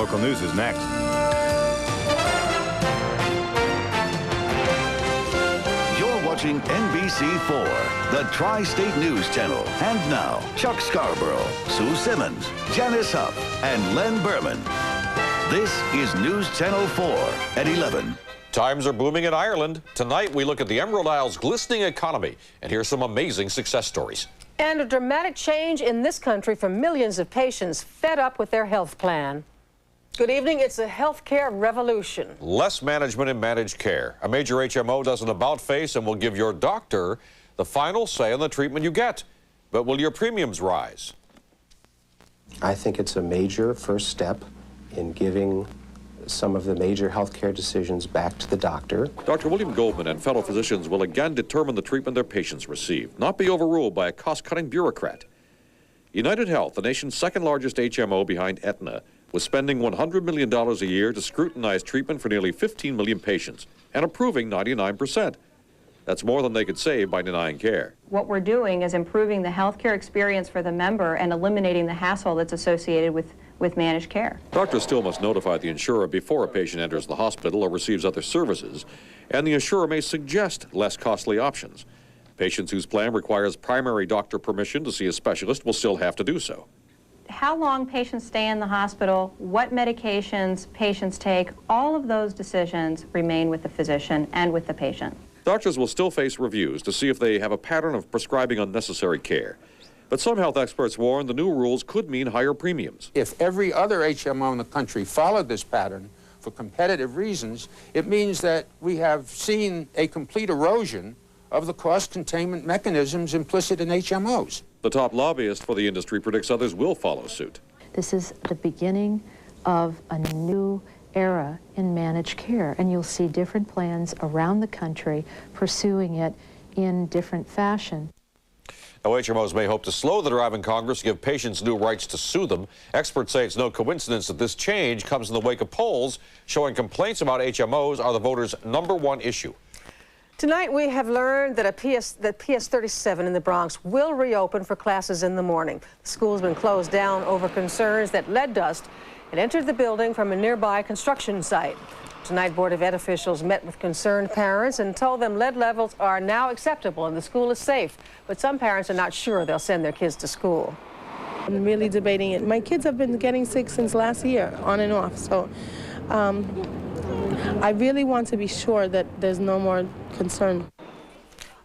Local news is next. You're watching NBC4, the Tri-State News Channel. And now, Chuck Scarborough, Sue Simmons, Janice Huff, and Len Berman. This is News Channel 4 at 11. Times are booming in Ireland. Tonight, we look at the Emerald Isle's glistening economy and hear some amazing success stories. And a dramatic change in this country for millions of patients fed up with their health plan. Good evening. It's a healthcare revolution. Less management in managed care. A major HMO does an about-face and will give your doctor the final say on the treatment you get. But will your premiums rise? I think it's a major first step in giving some of the major healthcare decisions back to the doctor. Dr. William Goldman and fellow physicians will again determine the treatment their patients receive, not be overruled by a cost-cutting bureaucrat. United Health, the nation's second-largest HMO behind Aetna, was spending $100 million a year to scrutinize treatment for nearly 15 million patients and approving 99%. That's more than they could save by denying care. What we're doing is improving the healthcare experience for the member and eliminating the hassle that's associated with managed care. Doctors still must notify the insurer before a patient enters the hospital or receives other services, and the insurer may suggest less costly options. Patients whose plan requires primary doctor permission to see a specialist will still have to do so. How long patients stay in the hospital, what medications patients take, all of those decisions remain with the physician and with the patient. Doctors will still face reviews to see if they have a pattern of prescribing unnecessary care. But some health experts warn the new rules could mean higher premiums. If every other HMO in the country followed this pattern for competitive reasons, it means that we have seen a complete erosion of the cost containment mechanisms implicit in HMOs. The top lobbyist for the industry predicts others will follow suit. This is the beginning of a new era in managed care, and you'll see different plans around the country pursuing it in different fashion. Now, HMOs may hope to slow the drive in Congress to give patients new rights to sue them. Experts say it's no coincidence that this change comes in the wake of polls showing complaints about HMOs are the voters' #1 issue. Tonight, we have learned that PS 37 in the Bronx will reopen for classes in the morning. The school's been closed down over concerns that lead dust had entered the building from a nearby construction site. Tonight, Board of Ed officials met with concerned parents and told them lead levels are now acceptable and the school is safe. But some parents are not sure they'll send their kids to school. I'm really debating it. My kids have been getting sick since last year, on and off. So I really want to be sure that there's no more concern.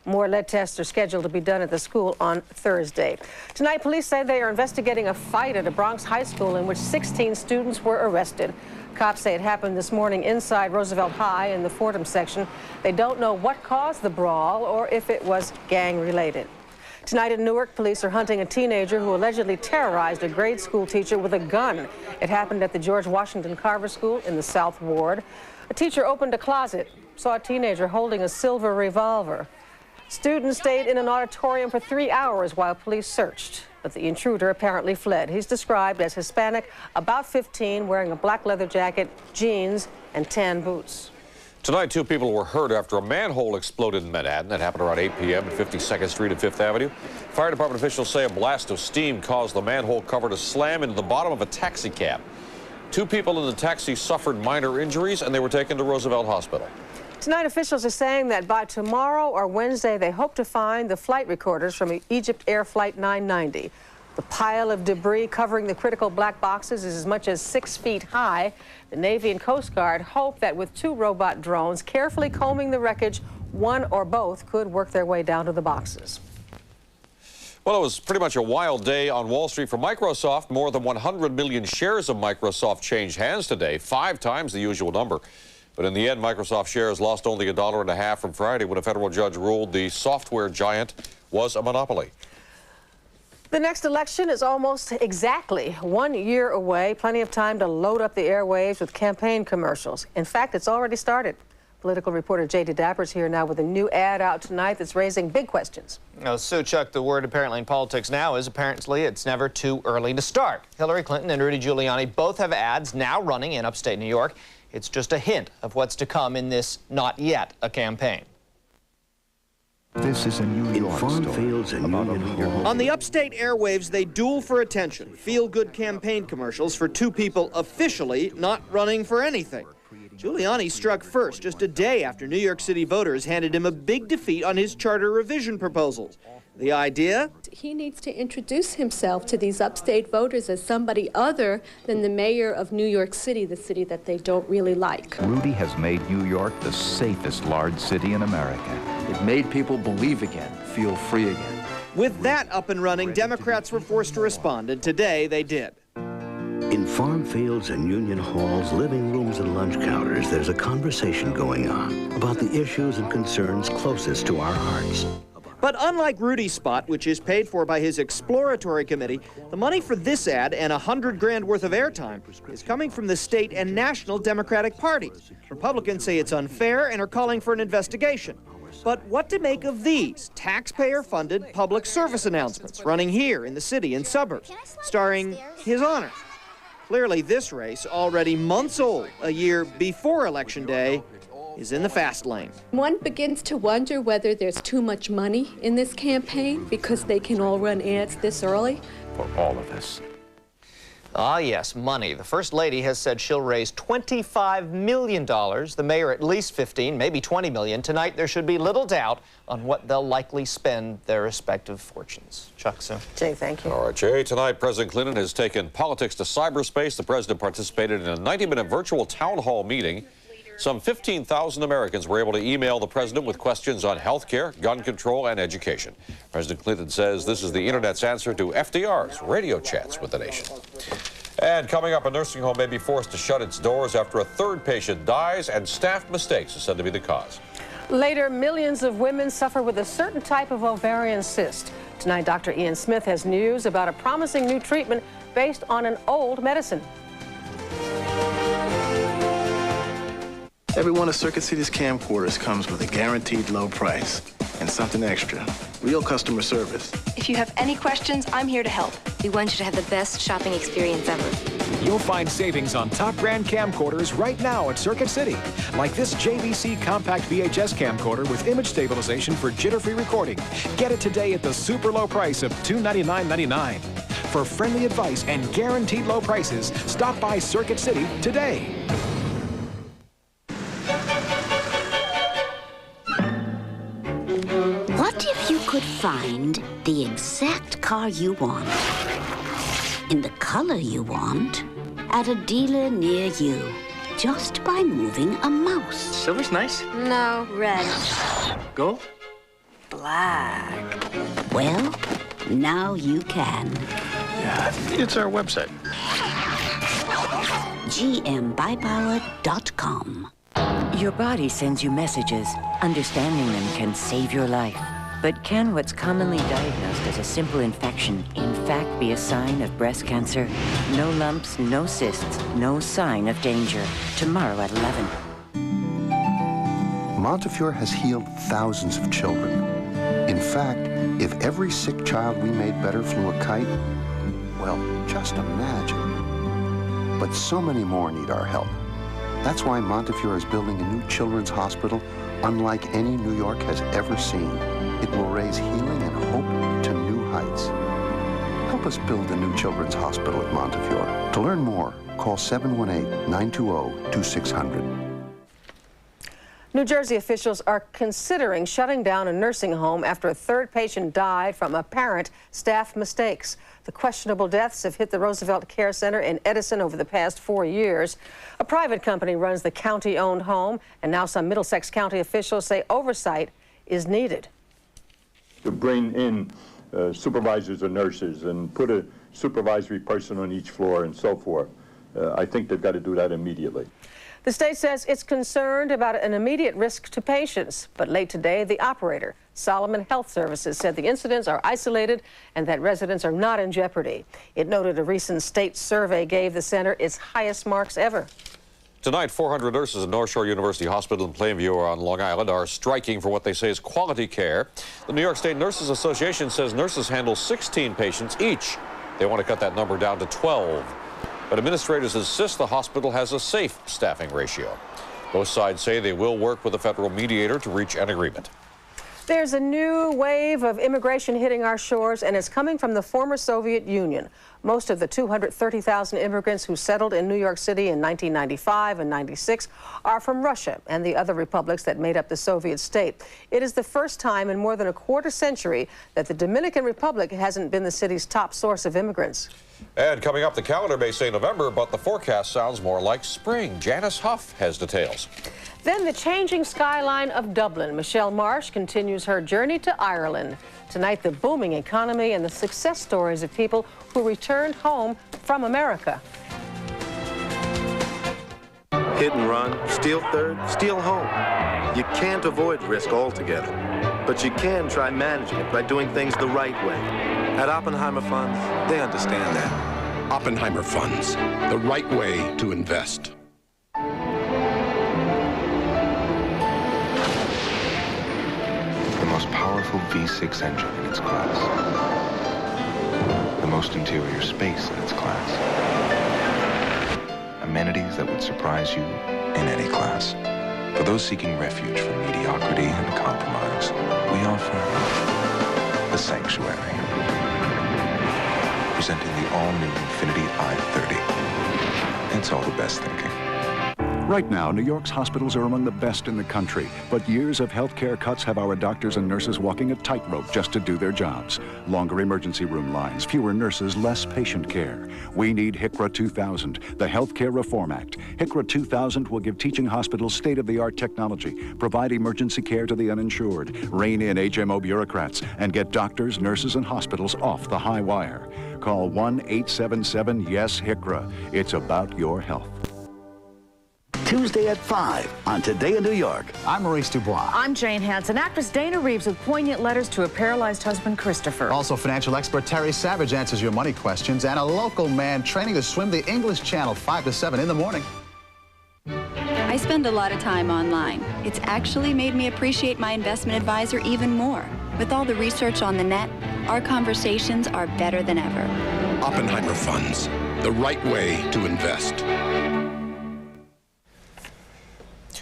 More lead tests are scheduled to be done at the school on Thursday. Tonight, police say they are investigating a fight at a Bronx high school in which 16 students were arrested. Cops say it happened this morning inside Roosevelt High in the Fordham section. They don't know what caused the brawl or if it was gang-related. Tonight in Newark, police are hunting a teenager who allegedly terrorized a grade school teacher with a gun. It happened at the George Washington Carver School in the South Ward. A teacher opened a closet, saw a teenager holding a silver revolver. Students stayed in an auditorium for 3 hours while police searched, but the intruder apparently fled. He's described as Hispanic, about 15, wearing a black leather jacket, jeans, and tan boots. Tonight, 2 people were hurt after a manhole exploded in Manhattan. That happened around 8 p.m. at 52nd Street and 5th Avenue. Fire department officials say a blast of steam caused the manhole cover to slam into the bottom of a taxi cab. 2 people in the taxi suffered minor injuries, and they were taken to Roosevelt Hospital. Tonight, officials are saying that by tomorrow or Wednesday, they hope to find the flight recorders from EgyptAir Flight 990. The pile of debris covering the critical black boxes is as much as 6 feet high. The Navy and Coast Guard hope that with 2 robot drones carefully combing the wreckage, one or both could work their way down to the boxes. Well, it was pretty much a wild day on Wall Street for Microsoft. More than 100 million shares of Microsoft changed hands today, 5 times the usual number. But in the end, Microsoft shares lost only $1.50 from Friday when a federal judge ruled the software giant was a monopoly. The next election is almost exactly 1 year away. Plenty of time to load up the airwaves with campaign commercials. In fact, it's already started. Political reporter J.D. Dapper's here now with a new ad out tonight that's raising big questions. So, Chuck, the word apparently in politics now is apparently it's never too early to start. Hillary Clinton and Rudy Giuliani both have ads now running in upstate New York. It's just a hint of what's to come in this not yet a campaign. This is a New York farm story fields and Union Hall. On the upstate airwaves, they duel for attention. Feel-good campaign commercials for two people officially not running for anything. Giuliani struck first just a day after New York City voters handed him a big defeat on his charter revision proposals. The idea? He needs to introduce himself to these upstate voters as somebody other than the mayor of New York City, the city that they don't really like. Rudy has made New York the safest large city in America. It made people believe again, feel free again. With that up and running, Democrats were forced to respond, and today they did. In farm fields and union halls, living rooms and lunch counters, there's a conversation going on about the issues and concerns closest to our hearts. But unlike Rudy's spot, which is paid for by his exploratory committee, the money for this ad and $100 grand worth of airtime is coming from the state and national Democratic parties. Republicans say it's unfair and are calling for an investigation. But what to make of these taxpayer-funded public service announcements running here in the city and suburbs, starring His Honor? Clearly, this race, already months old, a year before Election Day, is in the fast lane. One begins to wonder whether there's too much money in this campaign because they can all run ads this early. For all of us. Ah, yes, money. The First Lady has said she'll raise $25 million. The mayor at least 15, maybe 20 million. Tonight, there should be little doubt on what they'll likely spend their respective fortunes. Chuck, Sue. Jay, thank you. All right, Jay. Tonight, President Clinton has taken politics to cyberspace. The president participated in a 90-minute virtual town hall meeting. Some 15,000 Americans were able to email the president with questions on health care, gun control, and education. President Clinton says this is the Internet's answer to FDR's radio chats with the nation. And coming up, a nursing home may be forced to shut its doors after a third patient dies, and staff mistakes are said to be the cause. Later, millions of women suffer with a certain type of ovarian cyst. Tonight, Dr. Ian Smith has news about a promising new treatment based on an old medicine. Every one of Circuit City's camcorders comes with a guaranteed low price and something extra. Real customer service. If you have any questions, I'm here to help. We want you to have the best shopping experience ever. You'll find savings on top brand camcorders right now at Circuit City. Like this JVC compact VHS camcorder with image stabilization for jitter-free recording. Get it today at the super low price of $299.99. For friendly advice and guaranteed low prices, stop by Circuit City today. What if you could find the exact car you want, in the color you want, at a dealer near you, just by moving a mouse? Silver's nice. No, red. Gold? Black. Well, now you can. Yeah, it's our website. GMBuyPower.com. Your body sends you messages. Understanding them can save your life. But can what's commonly diagnosed as a simple infection in fact be a sign of breast cancer? No lumps, no cysts, no sign of danger. Tomorrow at 11. Montefiore has healed thousands of children. In fact, if every sick child we made better flew a kite, well, just imagine. But so many more need our help. That's why Montefiore is building a new children's hospital unlike any New York has ever seen. It will raise healing and hope to new heights. Help us build a new children's hospital at Montefiore. To learn more, call 718-920-2600. New Jersey officials are considering shutting down a nursing home after a third patient died from apparent staff mistakes. The questionable deaths have hit the Roosevelt Care Center in Edison over the past 4 years. A private company runs the county-owned home, and now some Middlesex County officials say oversight is needed. To bring in supervisors or nurses and put a supervisory person on each floor and so forth. I think they've got to do that immediately. The state says it's concerned about an immediate risk to patients, but late today, the operator, Solomon Health Services, said the incidents are isolated and that residents are not in jeopardy. It noted a recent state survey gave the center its highest marks ever. Tonight, 400 nurses at North Shore University Hospital in Plainview on Long Island are striking for what they say is quality care. The New York State Nurses Association says nurses handle 16 patients each. They want to cut that number down to 12. But administrators insist the hospital has a safe staffing ratio. Both sides say they will work with a federal mediator to reach an agreement. There's a new wave of immigration hitting our shores, and it's coming from the former Soviet Union. Most of the 230,000 immigrants who settled in New York City in 1995 and 96 are from Russia and the other republics that made up the Soviet state. It is the first time in more than a quarter century that the Dominican Republic hasn't been the city's top source of immigrants. And coming up, the calendar may say November, but the forecast sounds more like spring. Janice Huff has details. Then the changing skyline of Dublin. Michelle Marsh continues her journey to Ireland. Tonight, the booming economy and the success stories of people who returned home from America. Hit and run, steal third, steal home. You can't avoid risk altogether, but you can try managing it by doing things the right way. At Oppenheimer Funds, they understand that. Oppenheimer Funds, the right way to invest. The most powerful V6 engine in its class. The most interior space in its class. Amenities that would surprise you in any class. For those seeking refuge from mediocrity and compromise, we offer the Sanctuary. Presenting the all-new Infiniti i30. It's all the best thinking. Right now, New York's hospitals are among the best in the country, but years of healthcare cuts have our doctors and nurses walking a tightrope just to do their jobs. Longer emergency room lines, fewer nurses, less patient care. We need HCRA 2000, the Healthcare Reform Act. HCRA 2000 will give teaching hospitals state-of-the-art technology, provide emergency care to the uninsured, rein in HMO bureaucrats, and get doctors, nurses, and hospitals off the high wire. Call 1-877-YES-HCRA. It's about your health. Tuesday at 5 on Today in New York. I'm Maurice Dubois. I'm Jane Hansen. Actress Dana Reeves with poignant letters to a paralyzed husband, Christopher. Also, financial expert Terry Savage answers your money questions, and a local man training to swim the English Channel 5 to 7 in the morning. I spend a lot of time online. It's actually made me appreciate my investment advisor even more. With all the research on the net, our conversations are better than ever. Oppenheimer Funds, the right way to invest.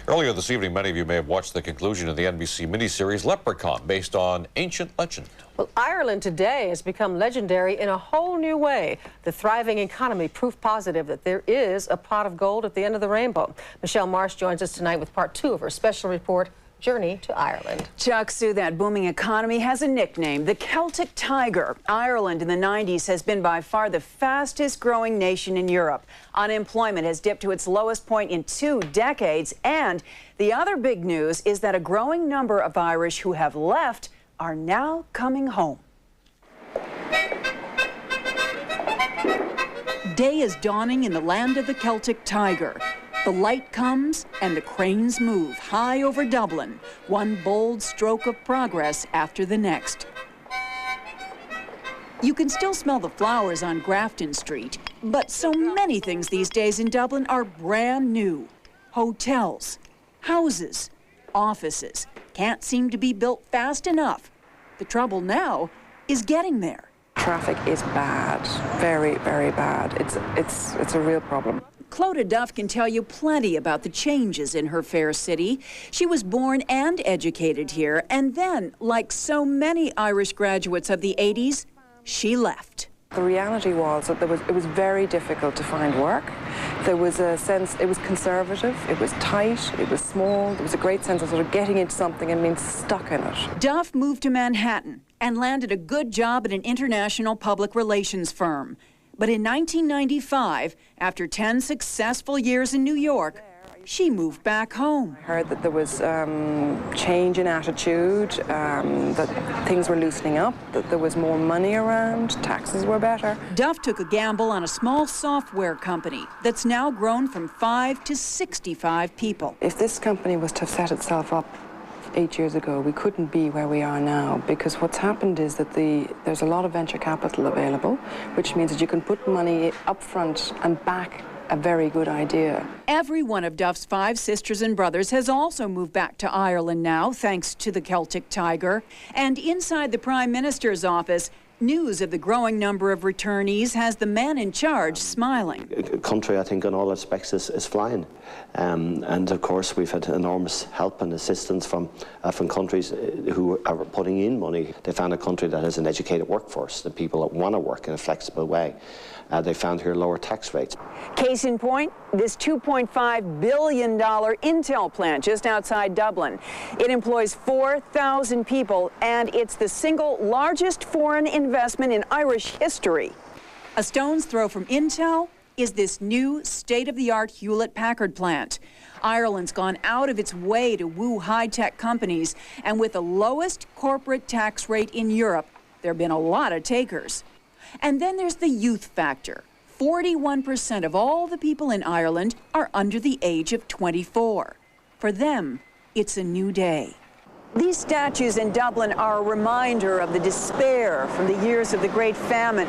Earlier this evening, many of you may have watched the conclusion of the NBC miniseries Leprechaun, based on ancient legend. Well, Ireland today has become legendary in a whole new way. The thriving economy proof positive that there is a pot of gold at the end of the rainbow. Michelle Marsh joins us tonight with part 2 of her special report, Journey to Ireland. Chuck, Sue, that booming economy has a nickname, the Celtic Tiger. Ireland in the 90s has been by far the fastest growing nation in Europe. Unemployment has dipped to its lowest point in 2 decades. And the other big news is that a growing number of Irish who have left are now coming home. Day is dawning in the land of the Celtic Tiger. The light comes and the cranes move high over Dublin, one bold stroke of progress after the next. You can still smell the flowers on Grafton Street, but so many things these days in Dublin are brand new. Hotels, houses, offices can't seem to be built fast enough. The trouble now is getting there. Traffic is bad, very, very bad. It's a real problem. Clodagh Duff can tell you plenty about the changes in her fair city. She was born and educated here, and then, like so many Irish graduates of the 80s, she left. The reality was that it was very difficult to find work. There was a sense, it was conservative, it was tight, it was small. There was a great sense of sort of getting into something and being stuck in it. Duff moved to Manhattan and landed a good job at an international public relations firm. But in 1995, after 10 successful years in New York, she moved back home. I heard that there was change in attitude, that things were loosening up, that there was more money around, taxes were better. Duff took a gamble on a small software company that's now grown from 5 to 65 people. If this company was to have set itself up 8 years ago, we couldn't be where we are now, because what's happened is that there's a lot of venture capital available, which means that you can put money up front and back a very good idea. Every one of Duff's 5 sisters and brothers has also moved back to Ireland now, thanks to the Celtic Tiger. And inside the Prime Minister's office, News of the growing number of returnees has the man in charge smiling. The country, I think, in all aspects is flying. And of course, we've had enormous help and assistance from countries who are putting in money. They found a country that has an educated workforce, the people that want to work in a flexible way. They found here lower tax rates. Case in point, this $2.5 billion Intel plant just outside Dublin. It employs 4,000 people, and it's the single largest foreign investment in Irish history. A stone's throw from Intel is this new state-of-the-art Hewlett-Packard plant. Ireland's gone out of its way to woo high-tech companies, and with the lowest corporate tax rate in Europe, there have been a lot of takers. And then there's the youth factor. 41% of all the people in Ireland are under the age of 24. For them, it's a new day. These statues in Dublin are a reminder of the despair from the years of the Great Famine.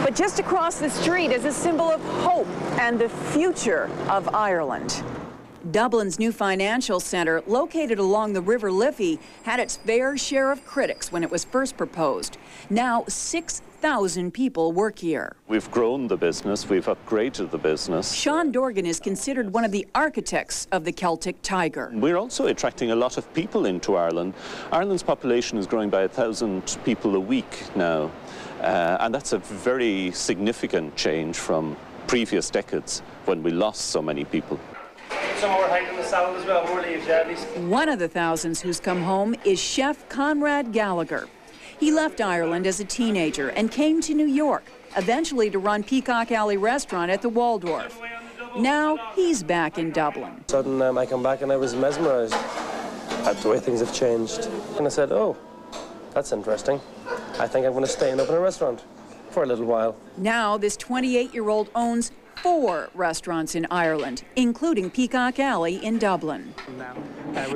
But just across the street is a symbol of hope and the future of Ireland. Dublin's new financial centre, located along the River Liffey, had its fair share of critics when it was first proposed. Now, 6,000 people work here. We've grown the business, we've upgraded the business. Sean Dorgan is considered one of the architects of the Celtic Tiger. We're also attracting a lot of people into Ireland. Ireland's population is growing by 1,000 people a week now, and that's a very significant change from previous decades when we lost so many people. Some more height in the salad as well, more leaves, yeah, at least. One of the thousands who's come home is Chef Conrad Gallagher. He left Ireland as a teenager and came to New York, eventually to run Peacock Alley Restaurant at the Waldorf. Now he's back in Dublin. Suddenly I come back and I was mesmerized at the way things have changed. And I said, oh, that's interesting. I think I'm going to stay and open a restaurant for a little while. Now this 28-year-old owns 4 restaurants in Ireland, including Peacock Alley in Dublin.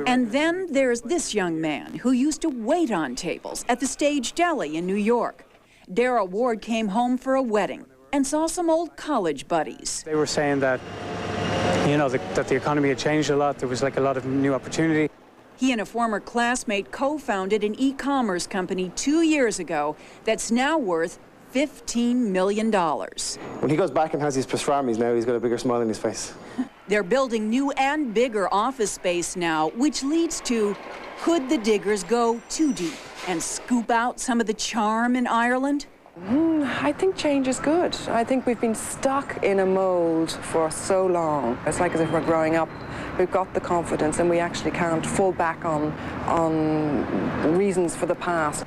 And then there's this young man who used to wait on tables at the Stage Deli in New York. Dara Ward came home for a wedding and saw some old college buddies. They were saying that, you know, that the economy had changed a lot. There was like a lot of new opportunity. He and a former classmate co-founded an e-commerce company 2 years ago that's now worth $15 million. When he goes back and has his pastrami's now, he's got a bigger smile on his face. They're building new and bigger office space now, which leads to, could the diggers go too deep and scoop out some of the charm in Ireland? I think change is good. I think we've been stuck in a mold for so long. It's like as if we're growing up. We've got the confidence and we actually can't fall back on reasons for the past.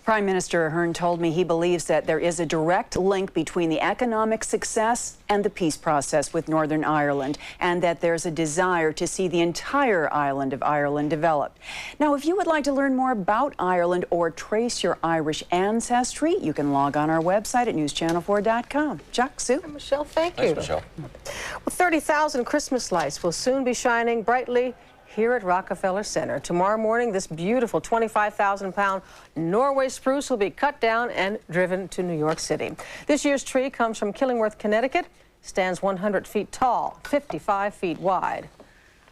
Prime Minister Ahern told me he believes that there is a direct link between the economic success and the peace process with Northern Ireland, and that there's a desire to see the entire island of Ireland developed. Now, if you would like to learn more about Ireland or trace your Irish ancestry, you can log on our website at newschannel4.com. Chuck, Sue? Michelle, thank you. Thanks, Michelle. Well, 30,000 Christmas lights will soon be shining brightly here at Rockefeller Center. Tomorrow morning, this beautiful 25,000-pound Norway spruce will be cut down and driven to New York City. This year's tree comes from Killingworth, Connecticut, stands 100 feet tall, 55 feet wide.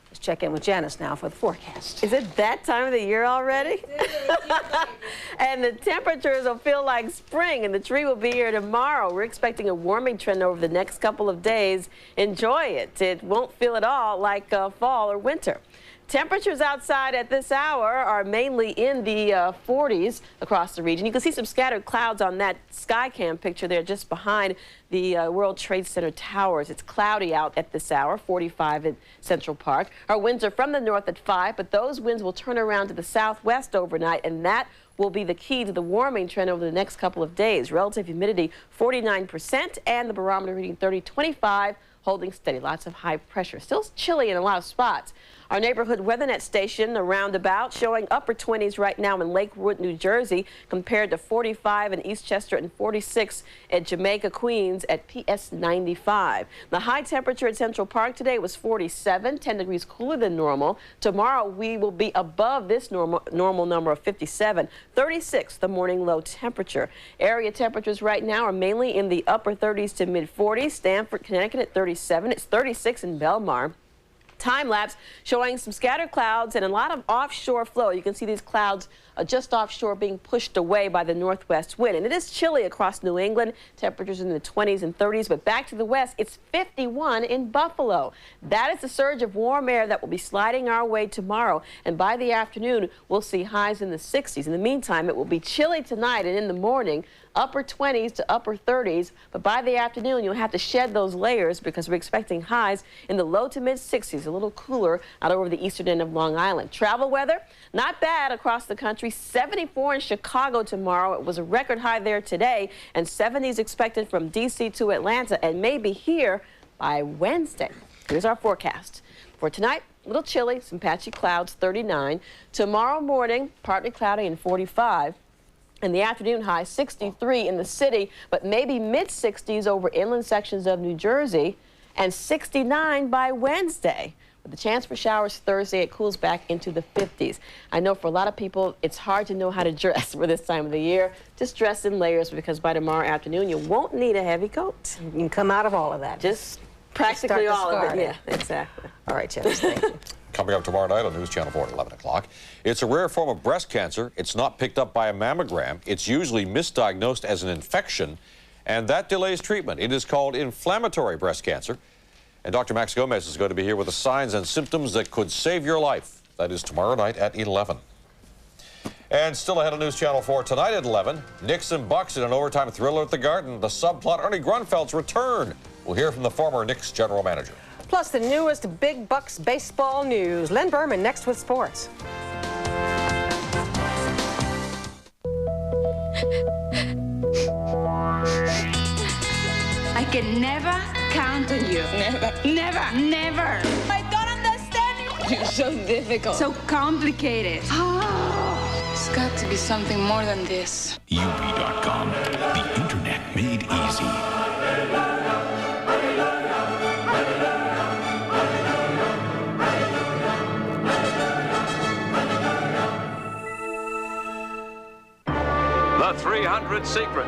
Let's check in with Janice now for the forecast. Is it that time of the year already? And the temperatures will feel like spring, and the tree will be here tomorrow. We're expecting a warming trend over the next couple of days. Enjoy it. It won't feel at all like fall or winter. Temperatures outside at this hour are mainly in the 40s across the region. You can see some scattered clouds on that Skycam picture there just behind the World Trade Center towers. It's cloudy out at this hour, 45 at Central Park. Our winds are from the north at 5, but those winds will turn around to the southwest overnight, and that will be the key to the warming trend over the next couple of days. Relative humidity 49% and the barometer reading 30.25, holding steady. Lots of high pressure. Still chilly in a lot of spots. Our neighborhood WeatherNet station, a roundabout, showing upper 20s right now in Lakewood, New Jersey, compared to 45 in Eastchester and 46 at Jamaica, Queens at PS 95. The high temperature at Central Park today was 47, 10 degrees cooler than normal. Tomorrow we will be above this normal number of 57, 36 the morning low temperature. Area temperatures right now are mainly in the upper 30s to mid 40s. Stamford, Connecticut at 37. It's 36 in Belmar. time-lapse showing some scattered clouds and a lot of offshore flow. You can see these clouds just offshore being pushed away by the northwest wind. And it is chilly across New England, temperatures in the 20s and 30s. But back to the west, it's 51 in Buffalo. That is the surge of warm air that will be sliding our way tomorrow. And by the afternoon, we'll see highs in the 60s. In the meantime, it will be chilly tonight and in the morning, upper 20s to upper 30s. But by the afternoon, you'll have to shed those layers because we're expecting highs in the low to mid 60s, a little cooler out over the eastern end of Long Island. Travel weather, not bad across the country. 74 in Chicago tomorrow. It was a record high there today, and 70s expected from D.C. to Atlanta, and maybe here by Wednesday. Here's our forecast. For tonight, a little chilly, some patchy clouds, 39. Tomorrow morning, partly cloudy and 45. In the afternoon, high 63 in the city, but maybe mid-60s over inland sections of New Jersey, and 69 by Wednesday. With the chance for showers Thursday, it cools back into the 50s. I know for a lot of people, it's hard to know how to dress for this time of the year. Just dress in layers because by tomorrow afternoon, you won't need a heavy coat. You can come out of all of that. Just practically all of it. Yeah, exactly. All right, Janice, thank you. Coming up tomorrow night on News Channel 4 at 11 o'clock. It's a rare form of breast cancer. It's not picked up by a mammogram. It's usually misdiagnosed as an infection, and that delays treatment. It is called inflammatory breast cancer. And Dr. Max Gomez is going to be here with the signs and symptoms that could save your life. That is tomorrow night at 11. And still ahead on News Channel 4 tonight at 11, Knicks and Bucks in an overtime thriller at the Garden. The subplot, Ernie Grunfeld's return. We'll hear from the former Knicks general manager. Plus the newest Big Bucks baseball news. Len Berman next with sports. I can never count on you. Never. Never. Never. I don't understand you. You're so difficult. So complicated. Oh, it's got to be something more than this. UB.com. The internet made easy. The 300 Secret.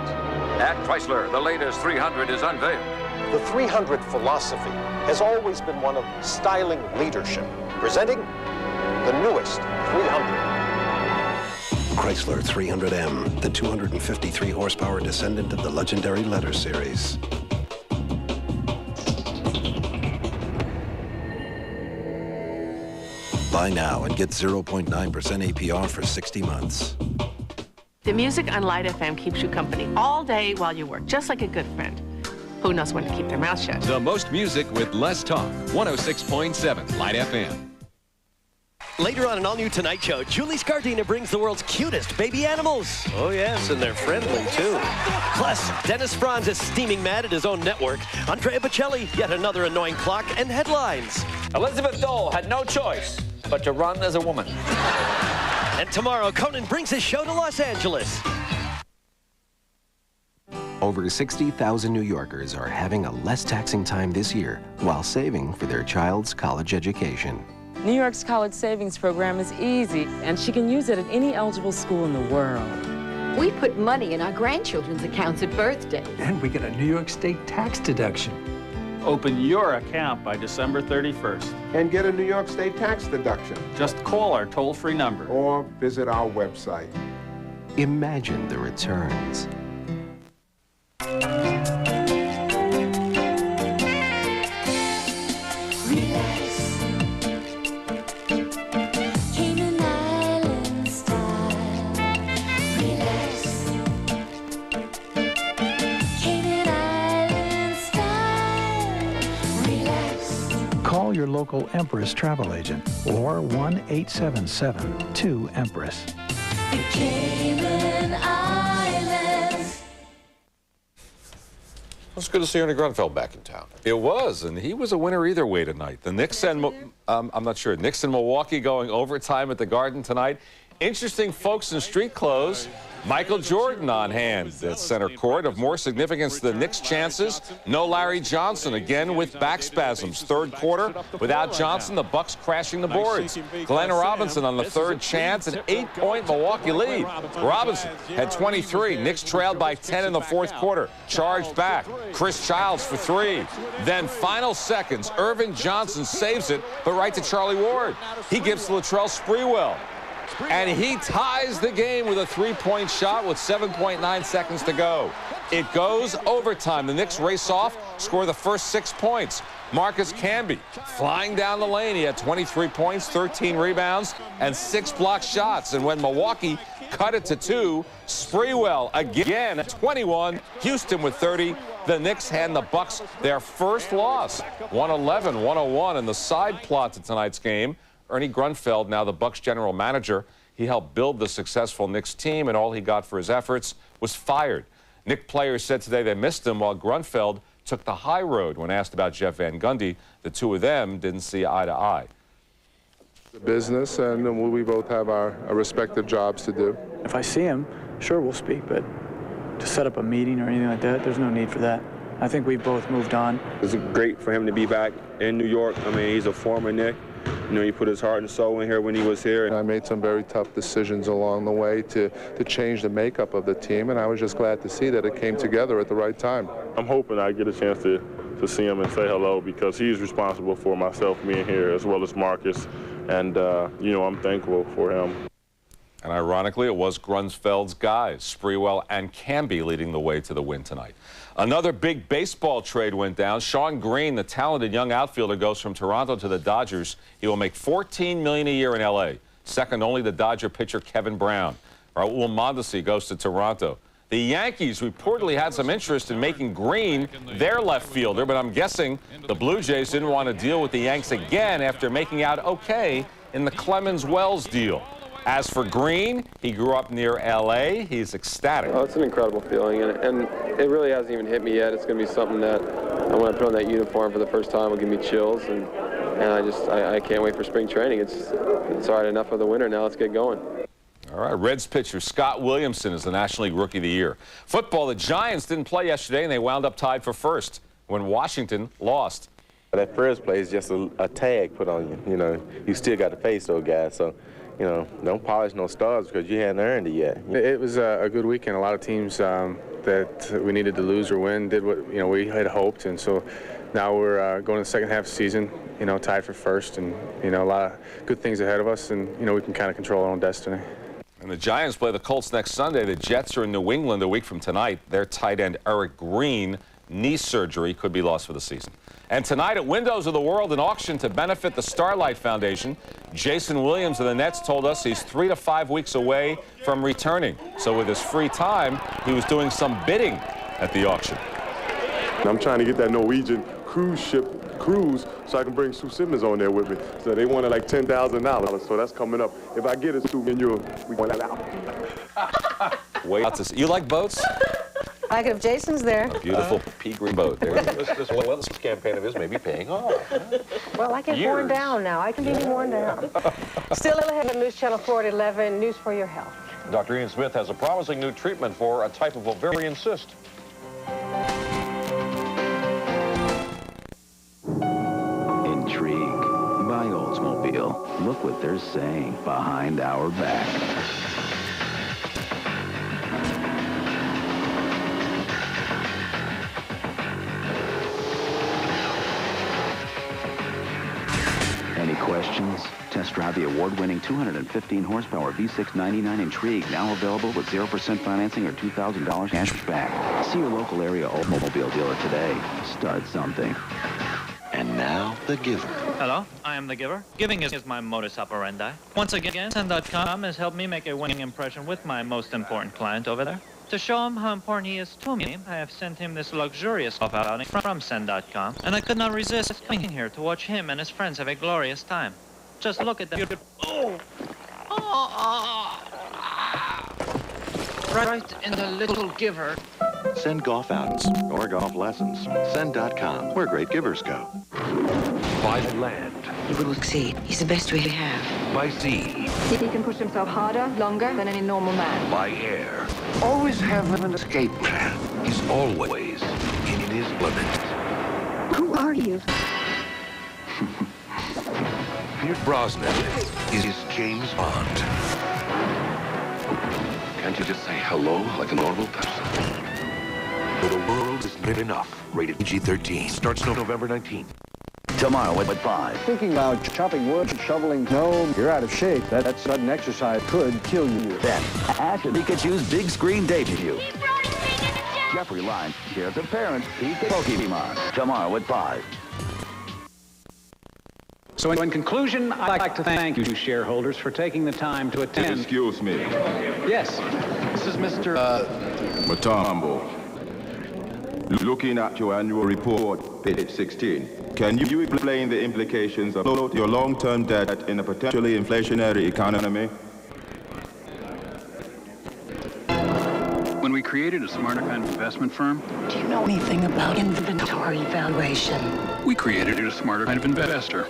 At Chrysler, the latest 300 is unveiled. The 300 philosophy has always been one of styling leadership, presenting the newest 300. Chrysler 300M, the 253 horsepower descendant of the legendary Letter series. Buy now and get 0.9% APR for 60 months. The music on Light FM keeps you company all day while you work, just like a good friend. Who knows when to keep their mouth shut? The most music with less talk. 106.7 Light FM. Later on an all-new Tonight Show, Julie Scardina brings the world's cutest baby animals. Oh, yes, and they're friendly, too. Plus, Dennis Franz is steaming mad at his own network. Andrea Bocelli, yet another annoying clock, and headlines. Elizabeth Dole had no choice but to run as a woman. And tomorrow, Conan brings his show to Los Angeles. Over 60,000 New Yorkers are having a less taxing time this year while saving for their child's college education. New York's college savings program is easy, and she can use it at any eligible school in the world. We put money in our grandchildren's accounts at birthday. And we get a New York State tax deduction. Open your account by December 31st. And get a New York State tax deduction. Just call our toll-free number. Or visit our website. Imagine the returns. Call your local Empress travel agent or 1-877-2-EMPRESS. The Cayman Islands. It's good to see Ernie Grunfeld back in town. It was, and he was a winner either way tonight. The Knicks and, I'm not sure, Knicks and Milwaukee going overtime at the Garden tonight. Interesting folks in street clothes Michael Jordan on hand at center court. Of more significance to the Knicks' chances, no Larry Johnson, again with back spasms. Third quarter, without Johnson, the Bucks crashing the boards. Glenn Robinson on the third chance, an 8-point Milwaukee lead. Robinson had 23. Knicks trailed by 10 in the fourth quarter. Charged back. Chris Childs for 3. Then final seconds, Irvin Johnson saves it, but right to Charlie Ward. He gives to Latrell Sprewell. And he ties the game with a 3-point shot with 7.9 seconds to go. It goes overtime. The Knicks race off, score the first 6 points. Marcus Camby flying down the lane. He had 23 points, 13 rebounds, and 6 blocked shots. And when Milwaukee cut it to 2, Sprewell again at 21. Houston with 30. The Knicks hand the Bucks their first loss, 111-101. And the side plot to tonight's game, Ernie Grunfeld, now the Bucks general manager, he helped build the successful Knicks team, and all he got for his efforts was fired. Knicks players said today they missed him, while Grunfeld took the high road when asked about Jeff Van Gundy. The two of them didn't see eye to eye. The business, and we both have our respective jobs to do. If I see him, sure, we'll speak, but to set up a meeting or anything like that, there's no need for that. I think we've both moved on. It's great for him to be back in New York. I mean, he's a former Knick. You know, he put his heart and soul in here when he was here. I made some very tough decisions along the way to change the makeup of the team, and I was just glad to see that it came together at the right time. I'm hoping I get a chance to see him and say hello, because he's responsible for myself being here, as well as Marcus, and, you know, I'm thankful for him. And ironically, it was Grunfeld's guys, Sprewell and Camby, leading the way to the win tonight. Another big baseball trade went down. Sean Green, the talented young outfielder, goes from Toronto to the Dodgers. He will make $14 million a year in L.A., second only to Dodger pitcher Kevin Brown. Raul Mondesi goes to Toronto. The Yankees reportedly had some interest in making Green their left fielder, but I'm guessing the Blue Jays didn't want to deal with the Yanks again after making out okay in the Clemens-Wells deal. As for Green, he grew up near L.A. He's ecstatic. Oh, it's an incredible feeling, and it really hasn't even hit me yet. It's going to be something that, when I put on that uniform for the first time, will give me chills, and I can't wait for spring training. It's all right, enough of the winter now. Let's get going. All right, Reds pitcher Scott Williamson is the National League Rookie of the Year. Football, the Giants didn't play yesterday, and they wound up tied for first when Washington lost. That first play is just a tag put on you. You know, you still got to face those guys, so. You know, don't polish no stars because you hadn't earned it yet. It was a good weekend. A lot of teams that we needed to lose or win did what, you know, we had hoped. And so now we're going to the second half of the season, you know, tied for first. And, you know, a lot of good things ahead of us. And, you know, we can kind of control our own destiny. And the Giants play the Colts next Sunday. The Jets are in New England a week from tonight. Their tight end, Eric Green, knee surgery could be lost for the season. And tonight at Windows of the World, an auction to benefit the Starlight Foundation. Jason Williams of the Nets told us he's 3 to 5 weeks away from returning. So with his free time, he was doing some bidding at the auction. I'm trying to get that Norwegian cruise so I can bring Sue Simmons on there with me. So they wanted like $10,000, so that's coming up. If I get it, Sue, and we want that out. Wait out to see. You like boats? I could if Jason's there. A beautiful pea green boat there. This wellness campaign of his may be paying off. Well, I get worn down now. I can be worn down. Still ahead on News Channel 4 at 11, News for Your Health. Dr. Ian Smith has a promising new treatment for a type of ovarian cyst. Intrigue by Oldsmobile. Look what they're saying behind our back. Any questions? Test drive the award-winning 215 horsepower V6 99 Intrigue, now available with 0% financing or $2,000 cash back. See your local area Oldsmobile dealer today. Start something. And now, the giver. Hello, I am the giver. Giving is my modus operandi. Once again, Send.com has helped me make a winning impression with my most important client over there. To show him how important he is to me, I have sent him this luxurious outing from Send.com, and I could not resist coming here to watch him and his friends have a glorious time. Just look at that. Right in the little giver. Send golf outings or golf lessons. Send.com, where great givers go. By land. He will succeed. He's the best we have. By sea. He can push himself harder, longer than any normal man. By air. Always have an escape plan. He's always in his limit. Who are you? Pierce Brosnan is James Bond. Can't you just say hello like a normal person? The world is not enough. Rated PG-13. Starts November 19th. Tomorrow at 5. Thinking about chopping wood, shoveling snow, you're out of shape. That sudden exercise could kill you. Then, after Pikachu's big screen debut. Jeffrey Lyne shares a parent Pokemon. Tomorrow at 5. So in conclusion, I'd like to thank you shareholders for taking the time to attend. Excuse me. Yes, this is Mr. Matambo. Looking at your annual report, page 16, can you explain the implications of your long-term debt in a potentially inflationary economy? When we created a smarter kind of investment firm, Do you know anything about inventory valuation? we created a smarter kind of investor.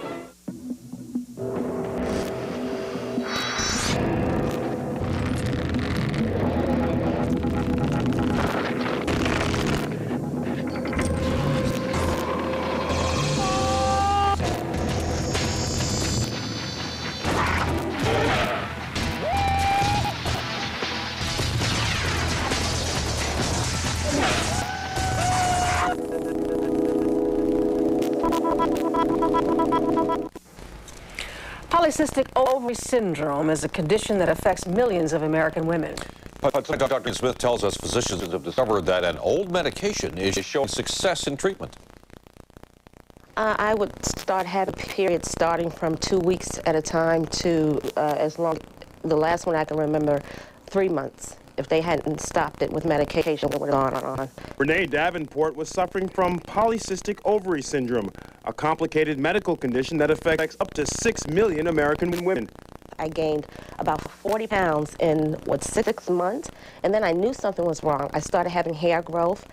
Polycystic ovary syndrome is a condition that affects millions of American women. Dr. Smith tells us physicians have discovered that an old medication is showing success in treatment. I would start having periods starting from 2 weeks at a time to the last one I can remember, 3 months. If they hadn't stopped it with medication, it would have gone on. Renee Davenport was suffering from polycystic ovary syndrome, a complicated medical condition that affects up to 6 million American women. I gained about 40 pounds in, 6 months, and then I knew something was wrong. I started having hair growth,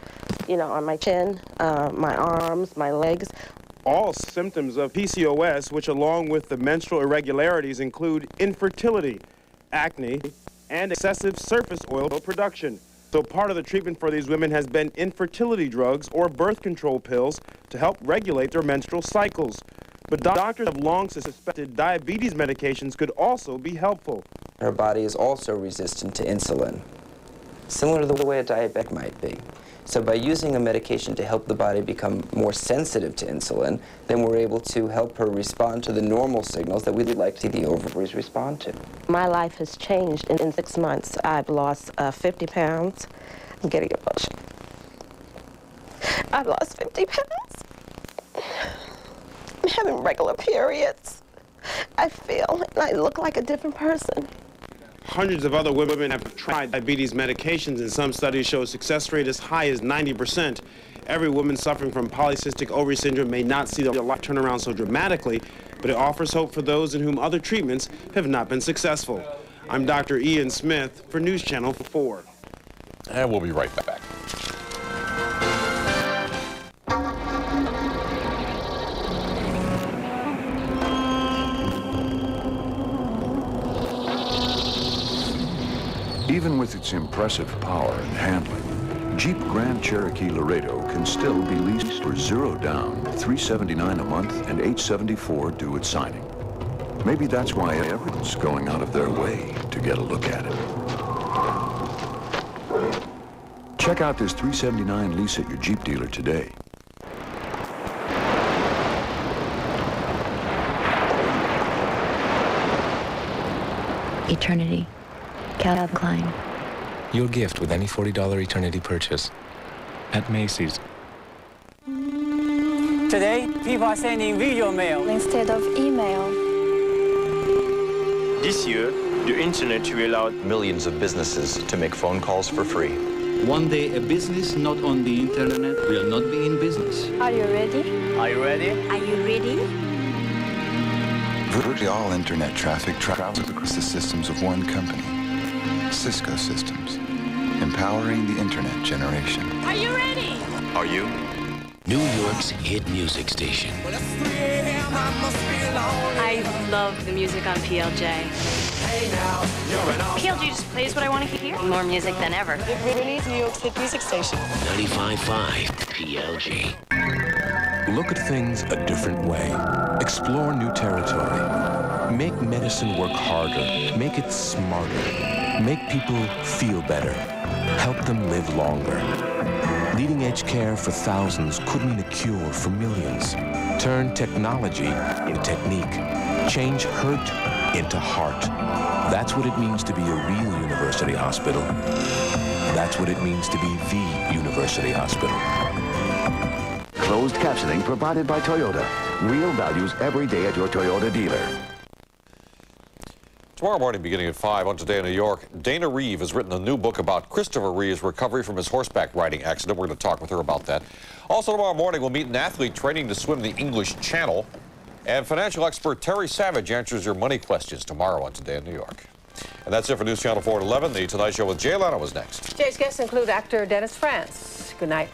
on my chin, my arms, my legs. All symptoms of PCOS, which along with the menstrual irregularities include infertility, acne, and excessive surface oil production. So part of the treatment for these women has been infertility drugs or birth control pills to help regulate their menstrual cycles. But doctors have long suspected diabetes medications could also be helpful. Her body is also resistant to insulin, similar to the way a diabetic might be. So by using a medication to help the body become more sensitive to insulin, then we're able to help her respond to the normal signals that we'd like to see the ovaries respond to. My life has changed in 6 months. I've lost 50 pounds. I'm getting emotional. I've lost 50 pounds. I'm having regular periods. I feel and I look like a different person. Hundreds of other women have tried diabetes medications, and some studies show a success rate as high as 90%. Every woman suffering from polycystic ovary syndrome may not see their life turn around so dramatically, but it offers hope for those in whom other treatments have not been successful. I'm Dr. Ian Smith for News Channel 4. And we'll be right back. Even with its impressive power and handling, Jeep Grand Cherokee Laredo can still be leased for $0 down, $379 a month, and $874 due at signing. Maybe that's why everyone's going out of their way to get a look at it. Check out this $379 lease at your Jeep dealer today. Eternity. Calvin Klein. Your gift with any $40 Eternity purchase at Macy's. Today, people are sending video mail instead of email. This year, the internet will allow millions of businesses to make phone calls for free. One day, a business not on the internet will not be in business. Are you ready? Are you ready? Are you ready? Virtually all internet traffic travels across the systems of one company, Cisco Systems, empowering the internet generation. Are you ready? Are you? New York's hit music station. Well, it's 3 a.m. I must be alone. love the music on PLJ. PLJ just plays what I want to hear. More music than ever. It really is New York's hit music station. 95.5 PLJ. Look at things a different way. Explore new territory. Make medicine work harder. Make it smarter. Make people feel better. Help them live longer. Leading-edge care for thousands could mean a cure for millions. Turn technology into technique. Change hurt into heart. That's what it means to be a real university hospital. That's what it means to be the university hospital. Closed captioning provided by Toyota. Real values every day at your Toyota dealer. Tomorrow morning, beginning at 5 on Today in New York, Dana Reeve has written a new book about Christopher Reeve's recovery from his horseback riding accident. We're going to talk with her about that. Also tomorrow morning, we'll meet an athlete training to swim the English Channel. And financial expert Terry Savage answers your money questions tomorrow on Today in New York. And that's it for News Channel 4 at 11. The Tonight Show with Jay Leno is next. Jay's guests include actor Dennis Franz. Good night.